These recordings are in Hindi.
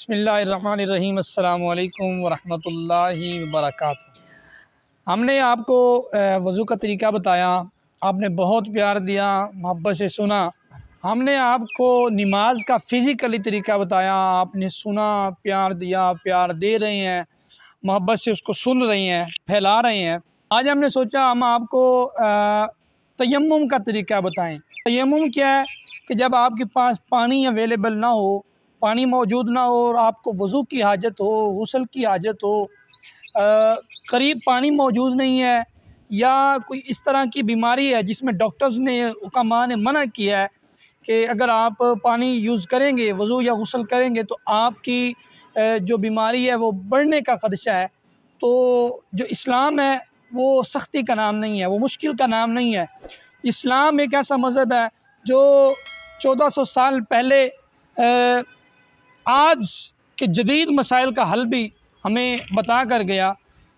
बिस्मिल्लाहिर्रहमानिर्रहीम अस्सलामु अलैकुम वरहमतुल्लाहि वबरकातुहू। हमने आपको वज़ू का तरीका बताया, आपने बहुत प्यार दिया, मोहब्बत से सुना। हमने आपको नमाज का फ़िज़िकली तरीका बताया, आपने सुना, प्यार दिया, प्यार दे रहे हैं, मोहब्बत से उसको सुन रहे हैं, फैला रहे हैं। आज हमने सोचा हम आपको तयम्मुम का तरीका बताएं। तयम्मुम क्या है कि जब आपके पास पानी अवेलेबल ना हो, पानी मौजूद ना हो और आपको वज़ू की हाजत हो, गुस्ल की हाजत हो, करीब पानी मौजूद नहीं है, या कोई इस तरह की बीमारी है जिसमें डॉक्टर्स ने हुक्मा ने मना किया है कि अगर आप पानी यूज़ करेंगे, वज़ू या गुस्ल करेंगे तो आपकी जो बीमारी है वो बढ़ने का ख़दशा है। तो जो इस्लाम है वो सख्ती का नाम नहीं है, वो मुश्किल का नाम नहीं है। इस्लाम एक ऐसा मज़हब है जो 1400 साल पहले आज के जदीद मसाइल का हल भी हमें बता कर गया।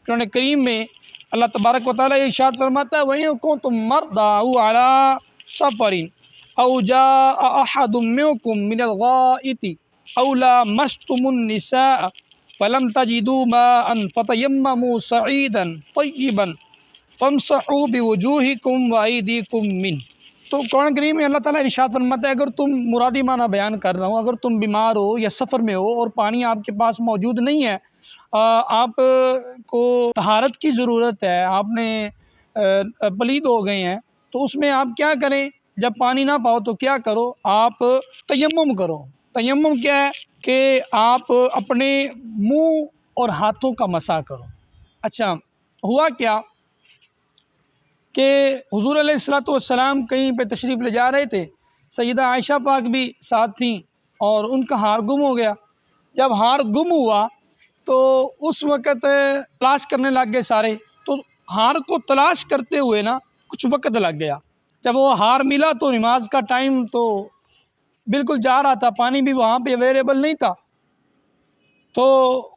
कुरान करीम में अल्लाह तबारक व तआला इरशाद फरमाता है, वहीं कुन्तुम मर्दा औ अला सफरिन औ जाअ अहदुम मिनकुम मिनल गाइति औ लामस्तुमुन निसा फलम तजिदू माअन फतयम्ममू सईदन तय्यिबन फमसहू बिवुजूहिकुम व अयदीकुम मिन। तो कुरान करीम में अल्लाह ताला इरशाद फरमाता है, अगर तुम मुरादी माना बयान कर रहा हूँ, अगर तुम बीमार हो या सफ़र में हो और पानी आपके पास मौजूद नहीं है, आप को तहारत की ज़रूरत है, आपने पलीद हो गए हैं, तो उसमें आप क्या करें? जब पानी ना पाओ तो क्या करो? आप तयम्मुम करो। तयम्मुम क्या है कि आप अपने मुँह और हाथों का मसा करो। अच्छा, हुआ क्या कि हुज़ूर अलैहिस्सलातु वस्सलाम कहीं पे तशरीफ़ ले जा रहे थे, सैयदा आयशा पाक भी साथ थीं और उनका हार गुम हो गया। जब हार गुम हुआ तो उस वक़्त तलाश करने लग गए सारे, तो हार को तलाश करते हुए ना कुछ वक़्त लग गया। जब वो हार मिला तो नमाज का टाइम तो बिल्कुल जा रहा था, पानी भी वहाँ पे अवेलेबल नहीं था। तो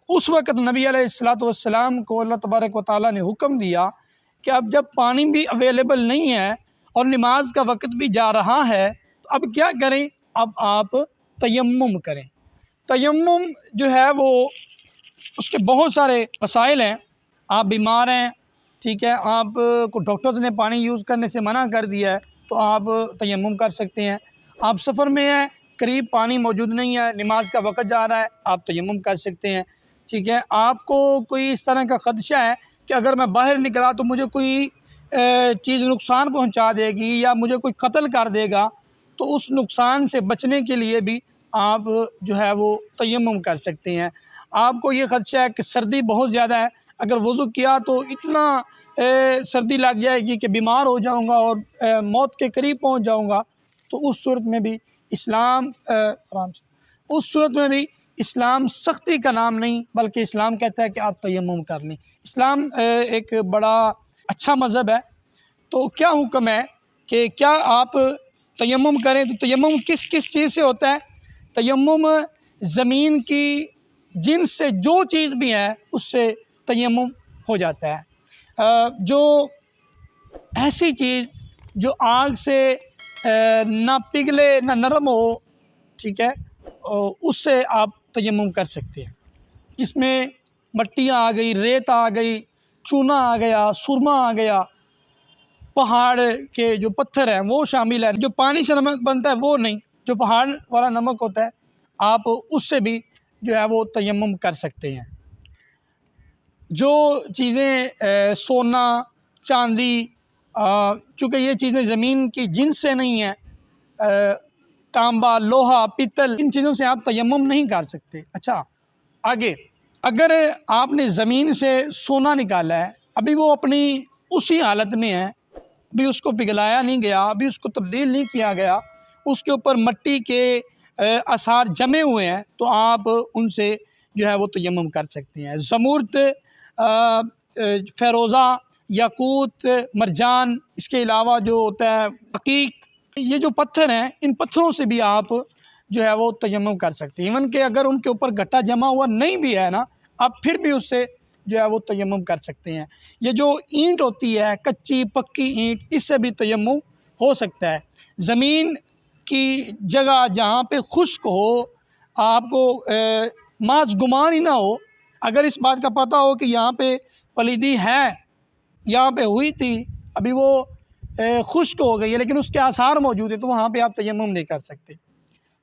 उस वक़्त नबी अलैहिस्सलातु वस्सलाम को अल्लाह तबारक व तआला ने हुक्म दिया कि अब जब पानी भी अवेलेबल नहीं है और नमाज का वक़्त भी जा रहा है, तो अब क्या करें? अब आप तयम्मुम करें। तयम्मुम जो है वो उसके बहुत सारे मसाइल हैं। आप बीमार हैं, ठीक है, आप को डॉक्टर्स ने पानी यूज़ करने से मना कर दिया है, तो आप तयम्मुम कर सकते हैं। आप सफ़र में हैं, करीब पानी मौजूद नहीं है, नमाज का वक़्त जा रहा है, आप तयम्मुम कर सकते हैं, ठीक है। आपको कोई इस तरह का ख़दशा है कि अगर मैं बाहर निकला तो मुझे कोई चीज़ नुकसान पहुंचा देगी या मुझे कोई कत्ल कर देगा, तो उस नुकसान से बचने के लिए भी आप जो है वो तयम्मुम कर सकते हैं। आपको ये ख़दशा है कि सर्दी बहुत ज़्यादा है, अगर वज़ू किया तो इतना सर्दी लग जाएगी कि बीमार हो जाऊँगा और मौत के करीब पहुँच जाऊँगा, तो उस सूरत में भी इस्लाम आराम से उस सूरत में भी इस्लाम सख्ती का नाम नहीं, बल्कि इस्लाम कहता है कि आप तयम्मुम कर लें। इस्लाम एक बड़ा अच्छा मज़हब है। तो क्या हुक्म है कि क्या आप तयम्मुम करें? तो तयम्मुम किस किस चीज़ से होता है? तयम्मुम ज़मीन की जिन्स से जो चीज़ भी है उससे तयम्मुम हो जाता है। जो ऐसी चीज़ जो आग से ना पिघले ना नरम हो, ठीक है, उससे आप तयम्मुम कर सकते हैं। इसमें मट्टियाँ आ गई, रेत आ गई, चूना आ गया, सुरमा आ गया, पहाड़ के जो पत्थर हैं वो शामिल है। जो पानी से नमक बनता है वो नहीं, जो पहाड़ वाला नमक होता है आप उससे भी जो है वो तयम्मुम कर सकते हैं। जो चीज़ें सोना, चांदी, चूँकि ये चीज़ें ज़मीन की जिन्स से नहीं हैं, तांबा, लोहा, पीतल, इन चीज़ों से आप तयम्मुम नहीं कर सकते। अच्छा, आगे अगर आपने ज़मीन से सोना निकाला है, अभी वो अपनी उसी हालत में है, अभी उसको पिघलाया नहीं गया, अभी उसको तब्दील नहीं किया गया, उसके ऊपर मिट्टी के आसार जमे हुए हैं, तो आप उनसे जो है वो तयम्मुम कर सकते हैं। ज़मुर्द, फ़ेरोज़ा, याकूत, मरजान, इसके अलावा जो होता है हकीक, ये जो पत्थर हैं इन पत्थरों से भी आप जो है वो तयम्मुम कर सकते हैं। इवन कि अगर उनके ऊपर गट्टा जमा हुआ नहीं भी है ना, आप फिर भी उससे जो है वो तयम्मुम कर सकते हैं। ये जो ईंट होती है, कच्ची पक्की ईंट, इससे भी तयम्मुम हो सकता है। ज़मीन की जगह जहाँ पे खुश्क हो, आपको माज गुमान ही ना हो, अगर इस बात का पता हो कि यहाँ पे पलीदी है, यहाँ पे हुई थी, अभी वो खुश्क हो गई है लेकिन उसके आसार मौजूद है, तो वहाँ पे आप तयम्मुम नहीं कर सकते,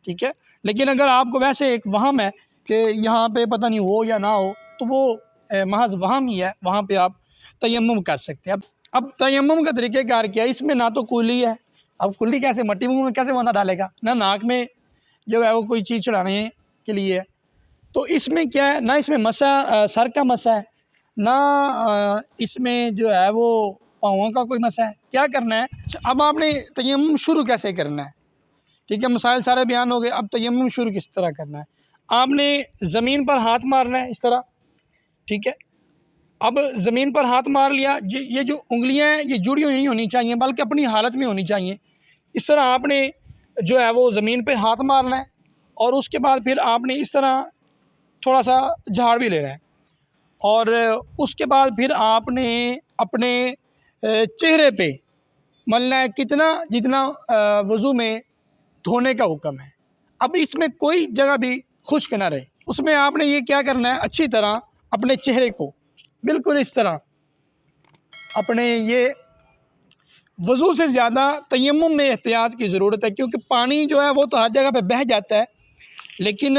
ठीक है। लेकिन अगर आपको वैसे एक वहम है कि यहाँ पे पता नहीं हो या ना हो, तो वो महज वहम ही है, वहाँ पे आप तयम्मुम कर सकते हैं। अब तयम्मुम का तरीक़ेकार क्या है, इसमें ना तो कुल्ली है, अब कुल्ली कैसे, मट्टी मुँह में कैसे बंदा डालेगा, ना नाक में जो है वो कोई चीज़ चढ़ाने के लिए है, तो इसमें क्या है, ना इसमें मसा सर का मसा है, ना इसमें जो है वो पाँवों का कोई मसा है। क्या करना है, अब आपने तयम्मुम शुरू कैसे करना है, ठीक है, मसाइल सारे बयान हो गए। अब तयम्मुम शुरू किस तरह करना है, आपने ज़मीन पर हाथ मारना है इस तरह, ठीक है। अब ज़मीन पर हाथ मार लिया, ये जो उंगलियां हैं ये जुड़ी हुई नहीं होनी चाहिए, बल्कि अपनी हालत में होनी चाहिए। इस तरह आपने जो है वो ज़मीन पे हाथ मारना है, और उसके बाद फिर आपने इस तरह थोड़ा सा झाड़ भी लेना है, और उसके बाद फिर आपने अपने चेहरे पे मलना है, कितना, जितना वज़ू में धोने का हुक्म है। अब इसमें कोई जगह भी खुश्क ना रहे, उसमें आपने ये क्या करना है, अच्छी तरह अपने चेहरे को बिल्कुल इस तरह, अपने ये वज़ू से ज़्यादा तयम्मुम में एहतियात की ज़रूरत है, क्योंकि पानी जो है वो तो हर जगह पे बह जाता है, लेकिन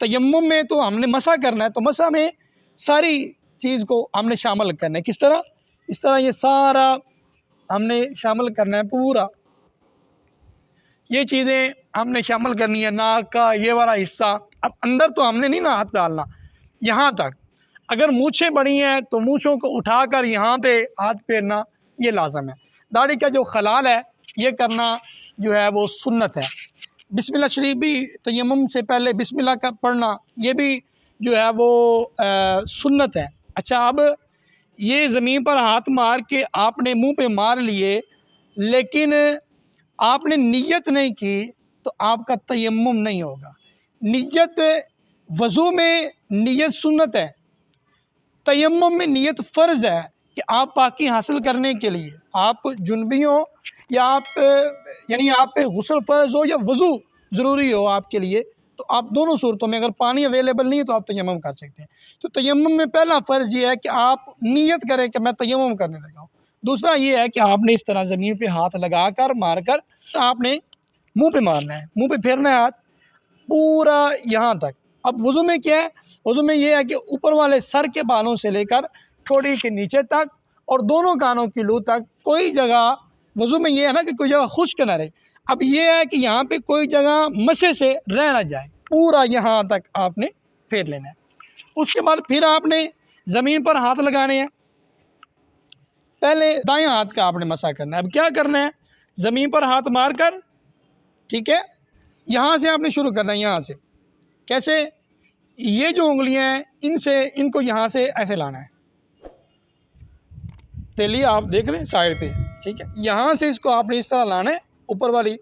तयम्मुम में तो हमने मसा करना है, तो मसा में सारी चीज़ को हमने शामिल करना है। किस तरह, इस तरह ये सारा हमने शामिल करना है, पूरा ये चीज़ें हमने शामिल करनी है, नाक का ये वाला हिस्सा। अब अंदर तो हमने नहीं ना हाथ डालना, यहाँ तक। अगर मूछें बड़ी हैं तो मूछों को उठाकर यहाँ पे हाथ फेरना ये लाज़म है। दाढ़ी का जो खलाल है ये करना जो है वो सुन्नत है। बिस्मिल्लाह शरीफ भी तयम्मुम से पहले बिस्मिल्लाह का पढ़ना ये भी जो है वो सुन्नत है। अच्छा, अब ये ज़मीन पर हाथ मार के आपने मुंह पे मार लिए, लेकिन आपने नियत नहीं की, तो आपका तयम्मुम नहीं होगा। नियत वज़ू में नियत सुन्नत है, तयम्मुम में नियत फ़र्ज़ है कि आप पाकी हासिल करने के लिए, आप जुनबी हो या आप यानी आप पे गुस्ल फ़र्ज़ हो या वज़ू ज़रूरी हो आपके लिए, तो आप दोनों सूरतों में, अगर पानी अवेलेबल नहीं है तो आप तयम्मुम कर सकते हैं। तो तयम्मुम में पहला फ़र्ज़ ये है कि आप नियत करें कि मैं तयम्मुम करने लगा हूँ। दूसरा ये है कि आपने इस तरह ज़मीन पे हाथ लगा कर मार कर आपने मुँह पे मारना है, मुँह पे फेरना है हाथ पूरा यहाँ तक। अब वज़ू में क्या है, वज़ू में ये है कि ऊपर वाले सर के बालों से लेकर ठोड़ी के नीचे तक और दोनों कानों की लू तक कोई जगह, वज़ू में ये है ना कि कोई जगह खुश्क ना रहे। अब ये है कि यहाँ पे कोई जगह मसे से रह ना जाए, पूरा यहाँ तक आपने फेर लेना है। उसके बाद फिर आपने ज़मीन पर हाथ लगाने हैं, पहले दाएं हाथ का आपने मसा करना है। अब क्या करना है, ज़मीन पर हाथ मार कर, ठीक है, यहाँ से आपने शुरू करना है। यहाँ से कैसे, ये जो उंगलियां हैं इनसे, इनको यहाँ से ऐसे लाना है, तेली आप देख रहे हैं साइड पे, ठीक है, यहाँ से इसको आपने इस तरह लाना है। ऊपर वाली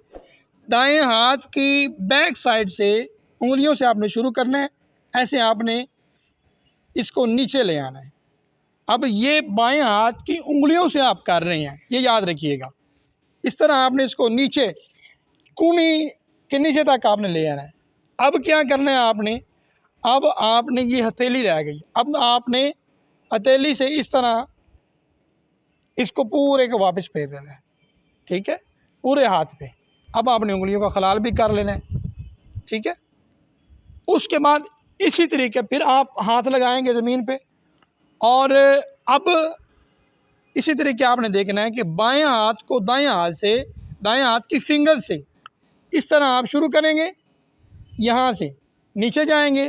दाएं हाथ की बैक साइड से उंगलियों से आपने शुरू करना है, ऐसे आपने इसको नीचे ले आना है। अब ये बाएं हाथ की उंगलियों से आप कर रहे हैं, ये याद रखिएगा। इस तरह आपने इसको नीचे कूनी के नीचे तक आपने ले आना है। अब क्या करना है आपने, अब आपने ये हथेली रह गई, अब आपने हथेली से इस तरह इसको पूरे को वापस फेर लेना है, ठीक है, पूरे हाथ पे। अब आपने उंगलियों का खलाल भी कर लेना है, ठीक है। उसके बाद इसी तरीके फिर आप हाथ लगाएंगे ज़मीन पे, और अब इसी तरीके आपने देखना है कि बाएं हाथ को दाएं हाथ से, दाएं हाथ की फिंगर से इस तरह आप शुरू करेंगे, यहाँ से नीचे जाएंगे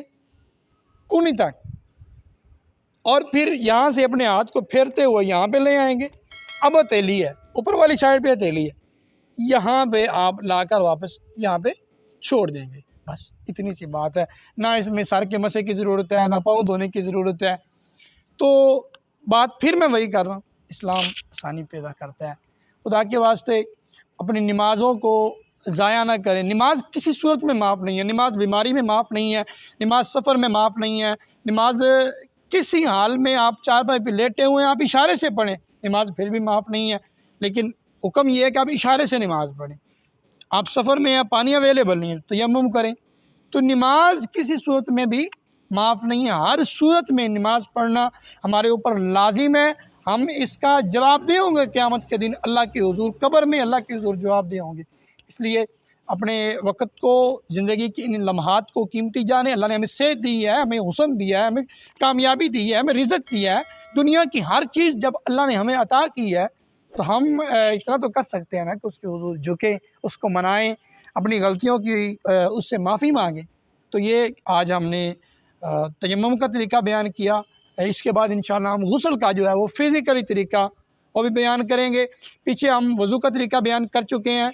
कूनी तक, और फिर यहाँ से अपने हाथ को फेरते हुए यहाँ पे ले आएंगे। अब हथेली है, ऊपर वाली साइड पे हथेली है, यहाँ पे आप लाकर वापस यहाँ पे छोड़ देंगे। बस इतनी सी बात है, ना इसमें सर के मसे की ज़रूरत है, ना पाँव धोने की ज़रूरत है। तो बात फिर मैं वही कर रहा हूँ, इस्लाम आसानी पैदा करता है। खुदा के वास्ते अपनी नमाज़ों को ज़ाया ना करें। नमाज किसी सूरत में माफ़ नहीं है, नमाज बीमारी में माफ़ नहीं है, नमाज सफ़र में माफ़ नहीं है, नमाज किसी हाल में आप चारपाई पे लेटे हुए हैं आप इशारे से पढ़ें, नमाज फिर भी माफ़ नहीं है। लेकिन हुक्म यह है कि आप इशारे से नमाज पढ़ें। आप सफ़र में हैं, पानी अवेलेबल नहीं है, तयम्मुम करें, तो नमाज किसी सूरत में भी माफ़ नहीं है। हर सूरत में नमाज पढ़ना हमारे ऊपर लाजिम है। हम इसका जवाबदेह होंगे क़यामत के दिन अल्लाह के हुज़ूर, कब्र में अल्लाह के हुज़ूर जवाबदेह होंगे। इसलिए अपने वक़्त को, ज़िंदगी की इन लम्हात को कीमती जाने। अल्लाह ने हमें सेहत दी है, हमें हुस्न दिया है, हमें कामयाबी दी है, हमें रिज़्क़ दिया है। दुनिया की हर चीज़ जब अल्लाह ने हमें अता की है तो हम इतना तो कर सकते हैं ना कि उसके हुज़ूर झुकें, उसको मनाएँ, अपनी गलतियों की उससे माफ़ी मांगें। तो ये आज हमने तयम्मुम का तरीका बयान किया। इसके बाद इंशाअल्लाह हम गुस्ल का जो है वो फ़िज़िकली तरीका वो भी बयान करेंगे। पीछे हम वज़ू का तरीका बयान कर चुके हैं,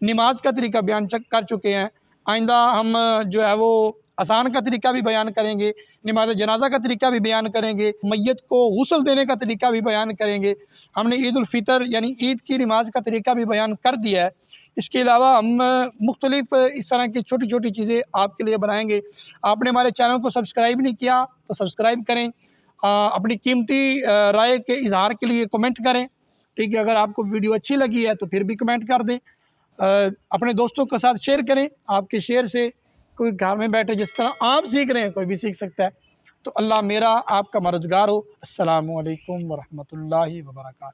नमाज का तरीका बयान कर चुके हैं। आइंदा हम जो है वो आसान का तरीका भी बयान करेंगे, नमाज जनाजा का तरीका भी बयान करेंगे, मैयत को गुस्ल देने का तरीका भी बयान करेंगे। हमने ईद उल फ़ितर यानी ईद की नमाज का तरीका भी बयान कर दिया है। इसके अलावा हम मुख्तलिफ़ इस तरह की छोटी छोटी चीज़ें आपके लिए बनाएंगे। आपने हमारे चैनल को सब्सक्राइब नहीं किया तो सब्सक्राइब करें। अपनी कीमती राय के इजहार के लिए कमेंट करें। ठीक है, अगर आपको वीडियो अच्छी लगी है तो फिर भी कमेंट कर दें। अपने दोस्तों के साथ शेयर करें। आपके शेयर से कोई घर में बैठे जिस तरह आप सीख रहे हैं कोई भी सीख सकता है। तो अल्लाह मेरा आपका मददगार हो। अस्सलामु अलैकुम व रहमतुल्लाहि व बरकातहू।